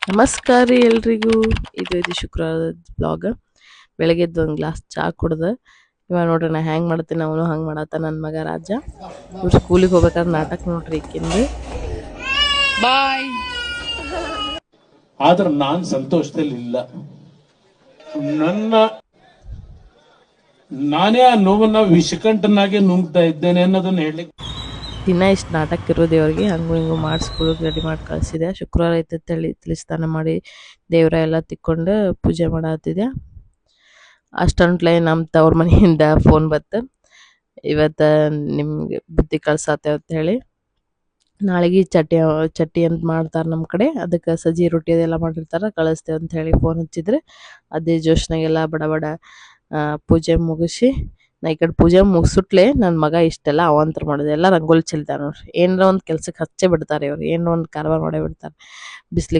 ನಮಸ್ಕಾರ ರೀ ಎಲ್ರಿಗೂ. ಇದು ಶುಕ್ರವಾರದ ಬ್ಲಾಗ್. ಬೆಳಗ್ಗೆ ಎದ್ದು ಒಂದು ಗ್ಲಾಸ್ ಚಹಾ ಕುಡ್ದೆ ಇವಾಗ ನೋಡ್ರಿ ನಾ ಹೆಂಗೆ ಮಾಡ್ತೀನಿ ಅವನು ಹಂಗೆ ಮಾಡತ್ತ ನನ್ನ ಮಗ ರಾಜ. ಇವ್ರು ಸ್ಕೂಲಿಗೆ ಹೋಗ್ಬೇಕಾದ್ರೆ ನಾಟಕ ನೋಡ್ರಿ ಈಕಿಂದು. ಬಾಯ್. ಆದ್ರೆ ನಾನು ಸಂತೋಷದಲ್ಲಿ ಇಲ್ಲ. ನಾನೇ ಆ ನೋವನ್ನ ವಿಷಕಂಠನಾಗೆ ನುಂಗ್ತಾ ಇದ್ದೇನೆ ಅನ್ನೋದನ್ನ ಹೇಳಿ ದಿನ ಇಷ್ಟು ನಾಟಕ ಇರೋದು ಅವ್ರಿಗೆ ಹಂಗೂ ಹಿಂಗೂ ಮಾಡಿ ಸ್ಕೂಲಿಗೆ ರೆಡಿ ಮಾಡಿ ಕಳಿಸಿದೆ. ಶುಕ್ರವಾರ ಐತೆ ತಿಳಿ ಸ್ನಾನ ಮಾಡಿ ದೇವರ ಎಲ್ಲ ತಿಕ್ಕೊಂಡು ಪೂಜೆ ಮಾಡತ್ತಿದೆ. ಅಷ್ಟೊಂಟ್ಲೆ ನಮ್ಮ ತವ್ರ ಮನೆಯಿಂದ ಫೋನ್ ಬತ್ತು, ಇವತ್ತು ನಿಮ್ಗೆ ಬುತ್ತಿ ಕಳ್ಸತ್ತೆ ಅಂತ ಹೇಳಿ. ನಾಳೆಗೆ ಚಟ್ಟಿ ಅಂತ ಮಾಡ್ತಾರೆ ನಮ್ಮ ಕಡೆ, ಅದಕ್ಕೆ ಸಜ್ಜಿ ರೊಟ್ಟಿ ಅದೆಲ್ಲ ಮಾಡಿರ್ತಾರೆ, ಕಳಿಸ್ತೇವೆ ಅಂತ ಹೇಳಿ ಫೋನ್ ಹಚ್ಚಿದ್ರೆ ಅದೇ ಜೋಶ್ನಾಗೆಲ್ಲ ಬಡ ಬಡ ಪೂಜೆ ಮುಗಿಸಿ ನಾ ಈ ಕಡೆ ಪೂಜೆ ಮುಗಿಸುಟ್ಲೆ ನನ್ನ ಮಗ ಇಷ್ಟೆಲ್ಲ ಅವಾಂತರ ಮಾಡೋದು ಎಲ್ಲ ರಂಗೋಲಿ ಚೆಲ್ತಾರೆ ನೋಡ್ರಿ. ಏನರ ಒಂದು ಕೆಲ್ಸಕ್ಕೆ ಹಚ್ಚೇ ಬಿಡ್ತಾರೆ ಇವ್ರು, ಏನೋ ಒಂದು ಕಾರ್ಬಾರ್ ಮಾಡೇ ಬಿಡ್ತಾರೆ. ಬಿಸ್ಲಿಗೆ